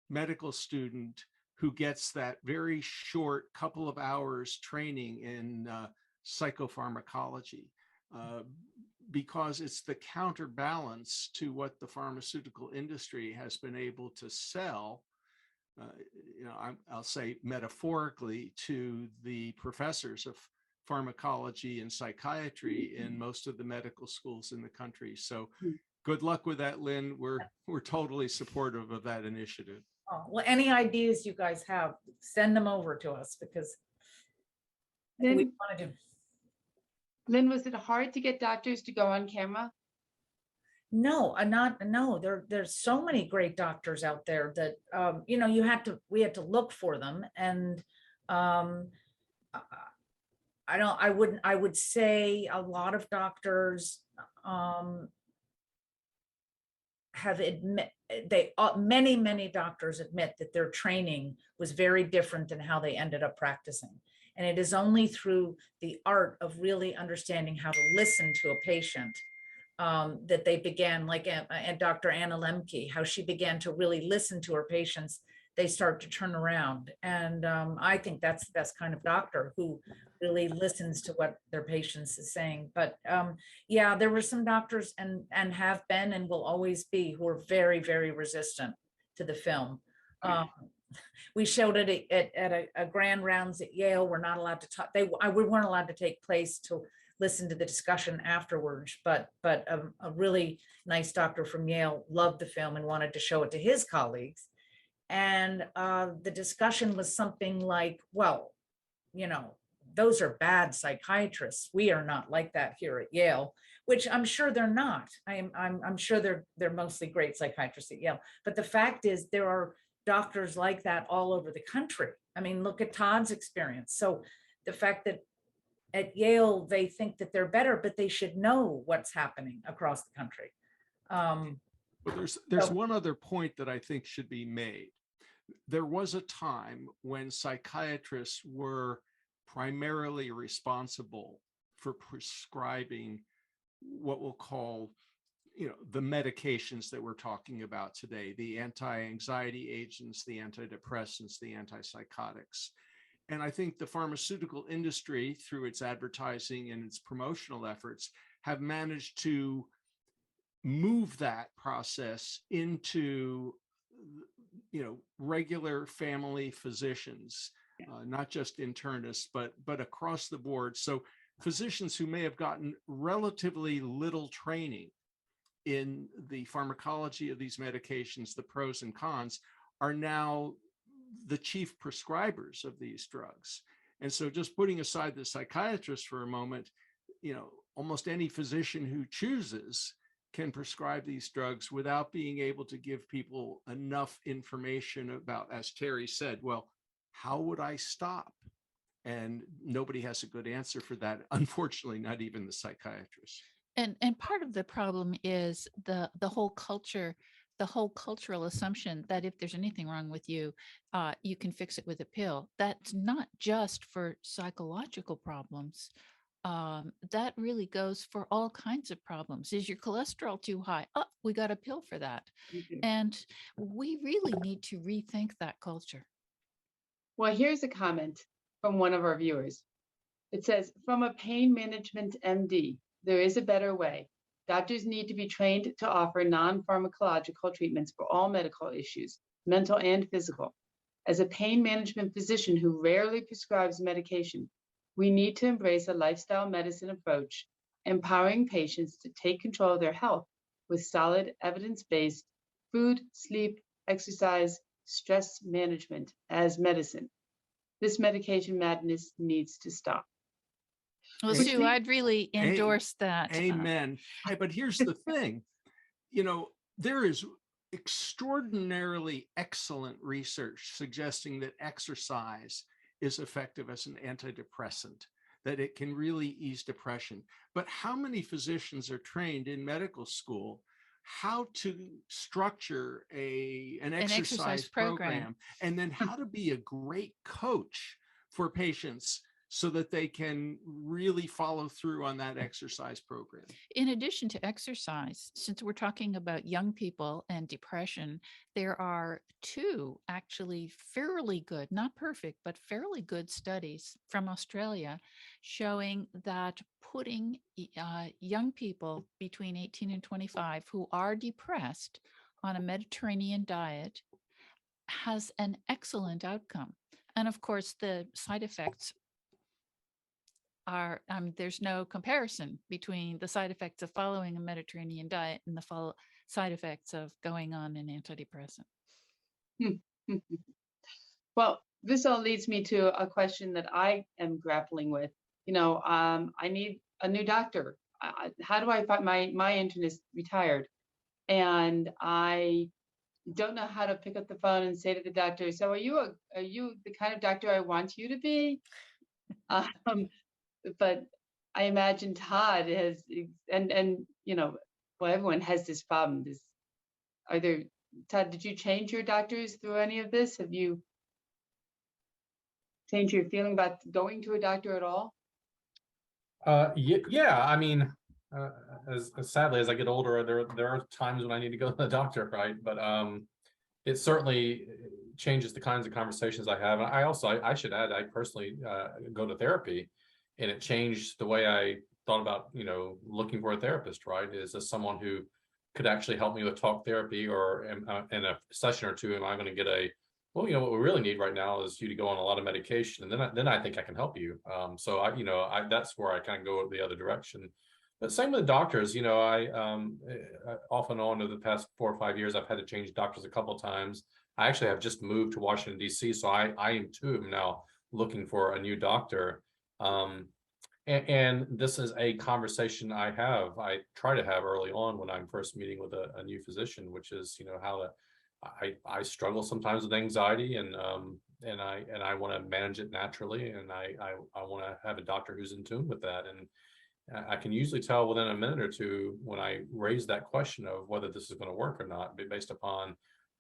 medical student who gets that very short couple of hours training in psychopharmacology, because it's the counterbalance to what the pharmaceutical industry has been able to sell, I'll say metaphorically, to the professors of pharmacology and psychiatry in most of the medical schools in the country. So good luck with that, Lynn. We're totally supportive of that initiative. Oh, well, any ideas you guys have, send them over to us, because we Lynn, want to do. Lynn, was it hard to get doctors to go on camera? No, there's so many great doctors out there that, we had to look for them. And I would say a lot of doctors many doctors admit that their training was very different than how they ended up practicing. And it is only through the art of really understanding how to listen to a patient that they began, like Dr. Anna Lemke, how she began to really listen to her patients, they start to turn around. And I think that's the best kind of doctor, who really listens to what their patients is saying. But yeah, there were some doctors and have been and will always be, who are very, very resistant to the film. We showed it at a grand rounds at Yale. We're not allowed to talk. We weren't allowed to take place to listen to the discussion afterwards, but a really nice doctor from Yale loved the film and wanted to show it to his colleagues. And the discussion was something like, well, those are bad psychiatrists. We are not like that here at Yale, which I'm sure they're not. I'm sure they're mostly great psychiatrists at Yale. But the fact is, there are doctors like that all over the country. I mean, look at Todd's experience. So the fact that at Yale, they think that they're better, but they should know what's happening across the country. But there's one other point that I think should be made. There was a time when psychiatrists were primarily responsible for prescribing what we'll call, the medications that we're talking about today, the anti-anxiety agents, the antidepressants, the antipsychotics. And I think the pharmaceutical industry, through its advertising and its promotional efforts, have managed to move that process into, regular family physicians, not just internists, but across the board. So physicians who may have gotten relatively little training in the pharmacology of these medications, the pros and cons, are now the chief prescribers of these drugs. And so, just putting aside the psychiatrist for a moment, almost any physician who chooses can prescribe these drugs without being able to give people enough information about, as Terry said, well, how would I stop? And nobody has a good answer for that. Unfortunately, not even the psychiatrist. And part of the problem is the whole culture, the whole cultural assumption that if there's anything wrong with you, you can fix it with a pill. That's not just for psychological problems. That really goes for all kinds of problems. Is your cholesterol too high? Oh, we got a pill for that. And we really need to rethink that culture. Well, here's a comment from one of our viewers. It says, from a pain management MD, there is a better way. Doctors need to be trained to offer non-pharmacological treatments for all medical issues, mental and physical. As a pain management physician who rarely prescribes medication, we need to embrace a lifestyle medicine approach, empowering patients to take control of their health with solid evidence-based food, sleep, exercise, stress management as medicine. This medication madness needs to stop. Well, Which Sue, I'd really endorse that. Amen. But here's the thing, there is extraordinarily excellent research suggesting that exercise is effective as an antidepressant, that it can really ease depression. But how many physicians are trained in medical school how to structure an exercise program, and then how to be a great coach for patients so that they can really follow through on that exercise program? In addition to exercise, since we're talking about young people and depression, there are two actually fairly good, not perfect, but fairly good studies from Australia showing that putting young people between 18 and 25 who are depressed on a Mediterranean diet has an excellent outcome. And of course, the side effects are, there's no comparison between the side effects of following a Mediterranean diet and the side effects of going on an antidepressant. Well, this all leads me to a question that I am grappling with. I need a new doctor. How do I find my internist retired, and I don't know how to pick up the phone and say to the doctor, "So are you the kind of doctor I want you to be?" But I imagine Todd has, and well, everyone has this problem. Todd, did you change your doctors through any of this? Have you changed your feeling about going to a doctor at all? Yeah. I mean, as sadly as I get older, there are times when I need to go to the doctor, right? But it certainly changes the kinds of conversations I have. And I should add, I personally go to therapy, and it changed the way I thought about, looking for a therapist, right? Is this someone who could actually help me with talk therapy, or in a session or two, am I going to get what we really need right now is you to go on a lot of medication, and then I think I can help you. So that's where I kind of go the other direction. But same with doctors, I off and on over the past 4 or 5 years, I've had to change doctors a couple of times. I actually have just moved to Washington, D.C., so I am now looking for a new doctor. And this is a conversation I try to have early on when I'm first meeting with a new physician, which is, how I struggle sometimes with anxiety, and I want to manage it naturally, and I want to have a doctor who's in tune with that. And I can usually tell within a minute or two when I raise that question of whether this is going to work or not, based upon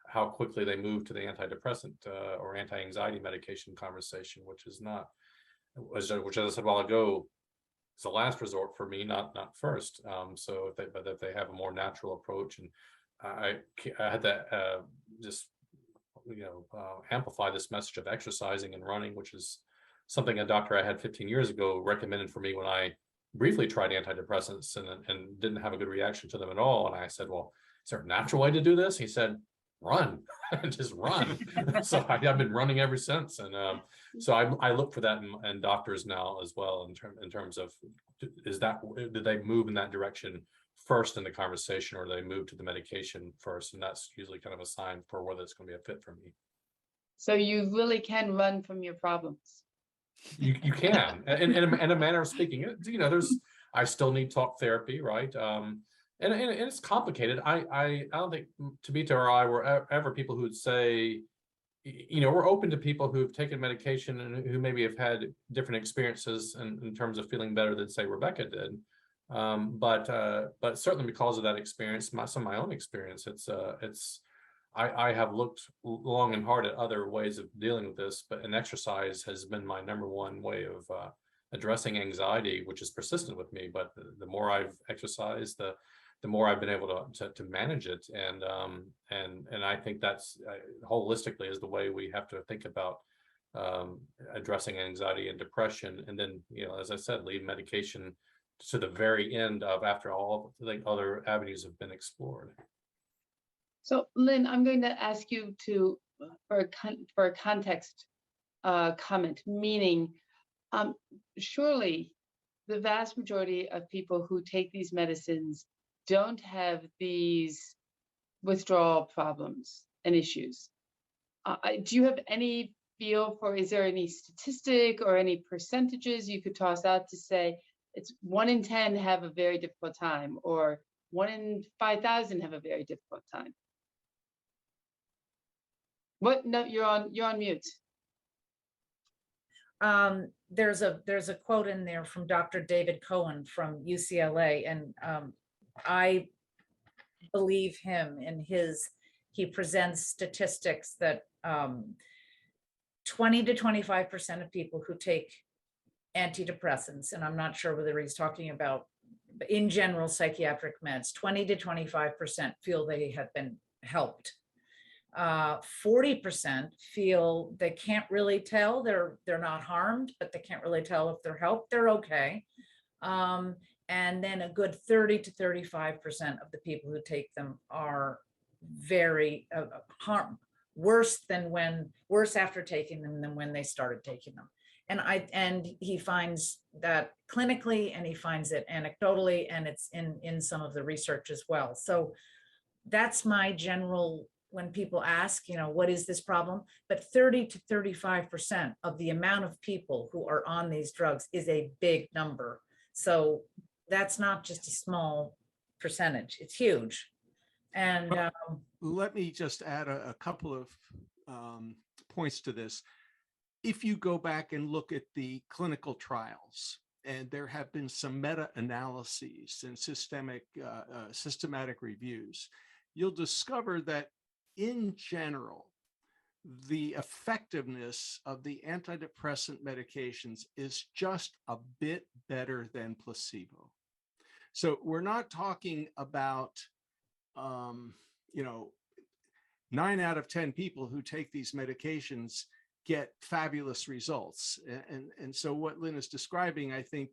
how quickly they move to the antidepressant or anti-anxiety medication conversation, which as I said a while ago, it's a last resort for me, not first. So if they have a more natural approach, and I had to just amplify this message of exercising and running, which is something a doctor I had 15 years ago recommended for me when I briefly tried antidepressants and didn't have a good reaction to them at all. And I said, "Well, is there a natural way to do this?" He said, "Run." Just run. So I've been running ever since. And so I look for that in doctors now as well, in terms of, did they move in that direction first in the conversation, or do they move to the medication first? And that's usually kind of a sign for whether it's going to be a fit for me. So you really can run from your problems. You can, in a manner of speaking. I still need talk therapy, right? And it's complicated. I don't think Tabitha or I were ever people who'd say, we're open to people who've taken medication and who maybe have had different experiences in terms of feeling better than, say, Rebecka did. But certainly because of that experience, some of my own experience, I have looked long and hard at other ways of dealing with this, and exercise has been my number one way of addressing anxiety, which is persistent with me. But the more I've exercised, the more I've been able to manage it, and I think that's holistically is the way we have to think about addressing anxiety and depression. And then, as I said, leave medication to the very end of after all the other avenues have been explored. So, Lynn, I'm going to ask you for a context comment, meaning surely the vast majority of people who take these medicines don't have these withdrawal problems and issues. Do you have any feel for, is there any statistic or any percentages you could toss out to say it's 1 in 10 have a very difficult time, or 1 in 5,000 have a very difficult time? What? No, you're on mute. There's a quote in there from Dr. David Cohen from UCLA, and I believe him in he presents statistics that 20 to 25% of people who take antidepressants, and I'm not sure whether he's talking about in general psychiatric meds, 20 to 25% feel they have been helped. 40% feel they can't really tell, they're not harmed, but they can't really tell if they're helped, they're okay. And then a good 30 to 35% of the people who take them are very worse after taking them than when they started taking them. And he finds that clinically, and he finds it anecdotally, and it's in some of the research as well. So that's my general, when people ask, what is this problem? But 30 to 35% of the amount of people who are on these drugs is a big number. So that's not just a small percentage, it's huge. And let me just add a couple of points to this. If you go back and look at the clinical trials, and there have been some meta-analyses and systematic reviews, you'll discover that in general, the effectiveness of the antidepressant medications is just a bit better than placebo. So we're not talking about, 9 out of 10 people who take these medications get fabulous results. And so what Lynn is describing, I think,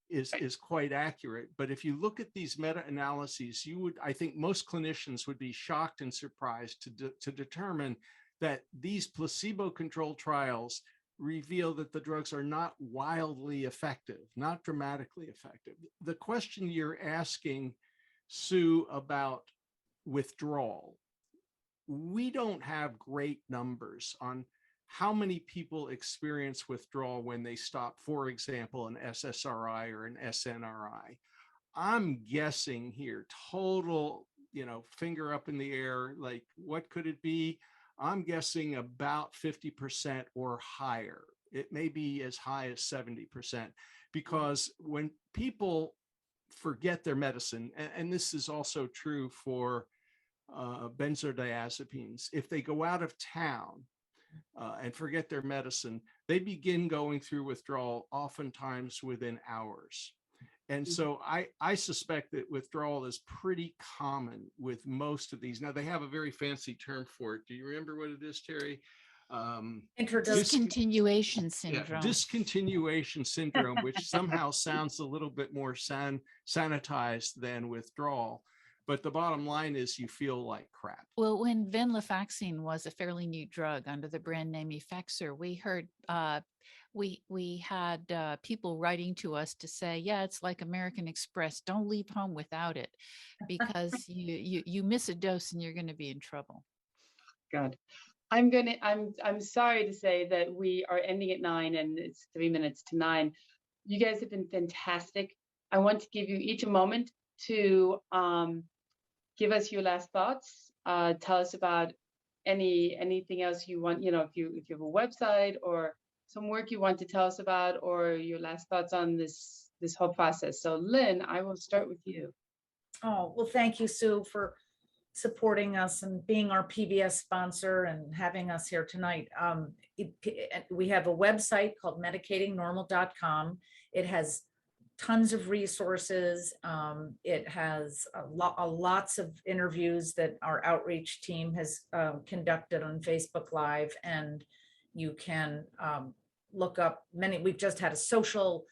is quite accurate. But if you look at these meta-analyses, I think most clinicians would be shocked and surprised to determine that these placebo-controlled trials reveal that the drugs are not wildly effective, not dramatically effective. The question you're asking, Sue, about withdrawal, we don't have great numbers on how many people experience withdrawal when they stop, for example, an SSRI or an SNRI. I'm guessing here, total, finger up in the air, like what could it be? I'm guessing about 50% or higher. It may be as high as 70%, because when people forget their medicine, and this is also true for benzodiazepines, if they go out of town and forget their medicine, they begin going through withdrawal oftentimes within hours. And so I suspect that withdrawal is pretty common with most of these. Now, they have a very fancy term for it. Do you remember what it is, Terry? Discontinuation syndrome. Yeah, discontinuation syndrome, which somehow sounds a little bit more sanitized than withdrawal. But the bottom line is you feel like crap. Well, when venlafaxine was a fairly new drug under the brand name Effexor, we heard we had people writing to us to say, yeah, it's like American Express. Don't leave home without it, because you miss a dose and you're going to be in trouble. God, I'm sorry to say that we are ending at 9 and it's 3 minutes to 9. You guys have been fantastic. I want to give you each a moment to give us your last thoughts. Tell us about anything else you want, if you have a website or some work you want to tell us about, or your last thoughts on this whole process. So Lynn, I will start with you. Oh, well, thank you, Sue, for supporting us and being our PBS sponsor and having us here tonight. We have a website called medicatingnormal.com. It has tons of resources. It has lots of interviews that our outreach team has conducted on Facebook Live, and you can look up many. We've just had a social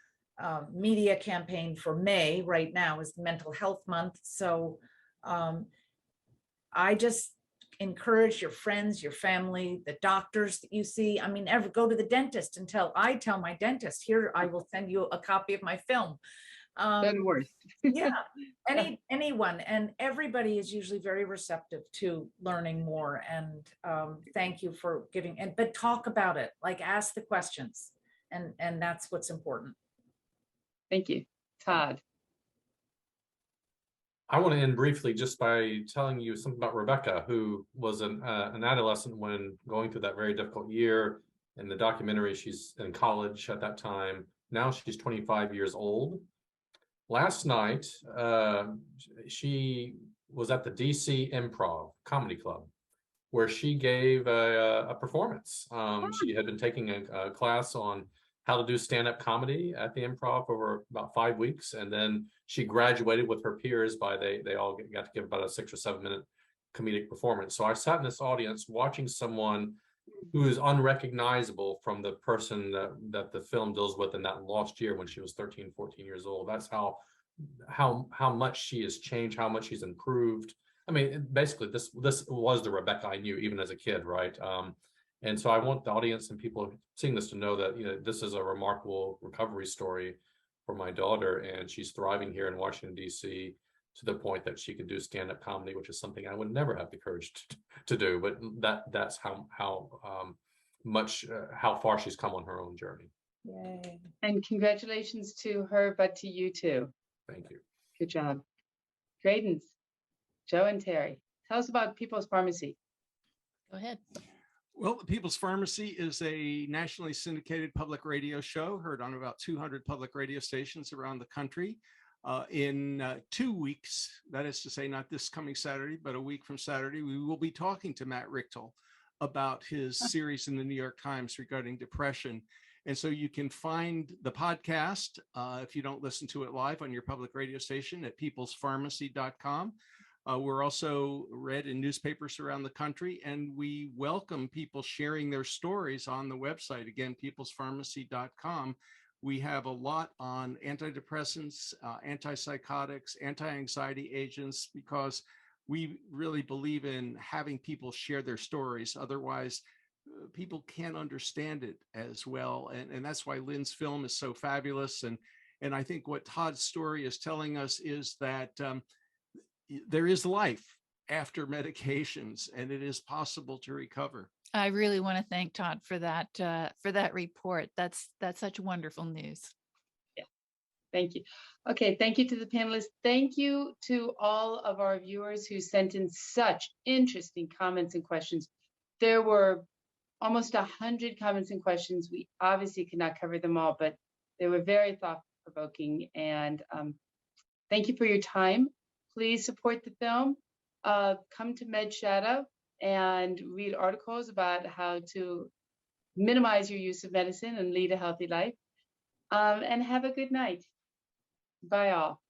media campaign for May. Right now is Mental Health Month. So I just encourage your friends, your family, the doctors that you see. I mean, ever go to the dentist and I tell my dentist, here, I will send you a copy of my film. They're the worst. Yeah, anyone, and everybody is usually very receptive to learning more. And thank you for giving, but talk about it, like ask the questions, and that's what's important. Thank you. Todd. I want to end briefly just by telling you something about Rebecka, who was an adolescent when going through that very difficult year. In the documentary, she's in college at that time. Now she's 25 years old. Last night, she was at the DC Improv Comedy Club, where she gave a performance. She had been taking a class on how to do stand-up comedy at the Improv over about 5 weeks, and then she graduated with her peers by they all got to give about a 6 or 7 minute comedic performance. So I sat in this audience watching someone who is unrecognizable from the person that the film deals with in that lost year when she was 13, 14 years old. That's how much she has changed, how much she's improved. I mean, basically, this was the Rebecka I knew even as a kid, right? And so I want the audience and people seeing this to know that, you know, this is a remarkable recovery story for my daughter, and she's thriving here in Washington, D.C. to the point that she can do stand-up comedy, which is something I would never have the courage to do. But that's how far she's come on her own journey. Yay. And congratulations to her, but to you too. Thank you. Good job. Graedon's, Joe and Terry. Tell us about People's Pharmacy. Go ahead. Well, the People's Pharmacy is a nationally syndicated public radio show heard on about 200 public radio stations around the country. In 2 weeks, that is to say, not this coming Saturday, but a week from Saturday, we will be talking to Matt Richtel about his series in the New York Times regarding depression. And so you can find the podcast, if you don't listen to it live, on your public radio station at peoplespharmacy.com. We're also read in newspapers around the country, and we welcome people sharing their stories on the website, again, peoplespharmacy.com. We have a lot on antidepressants, antipsychotics, anti-anxiety agents, because we really believe in having people share their stories. Otherwise, people can't understand it as well. And that's why Lynn's film is so fabulous. And I think what Todd's story is telling us is that there is life after medications, and it is possible to recover. I really want to thank Todd for that report. That's such wonderful news. Yeah, thank you. Okay, thank you to the panelists. Thank you to all of our viewers who sent in such interesting comments and questions. There were almost 100 comments and questions. We obviously could not cover them all, but they were very thought-provoking. And thank you for your time. Please support the film. Come to MedShadow and read articles about how to minimize your use of medicine and lead a healthy life. And have a good night. Bye all.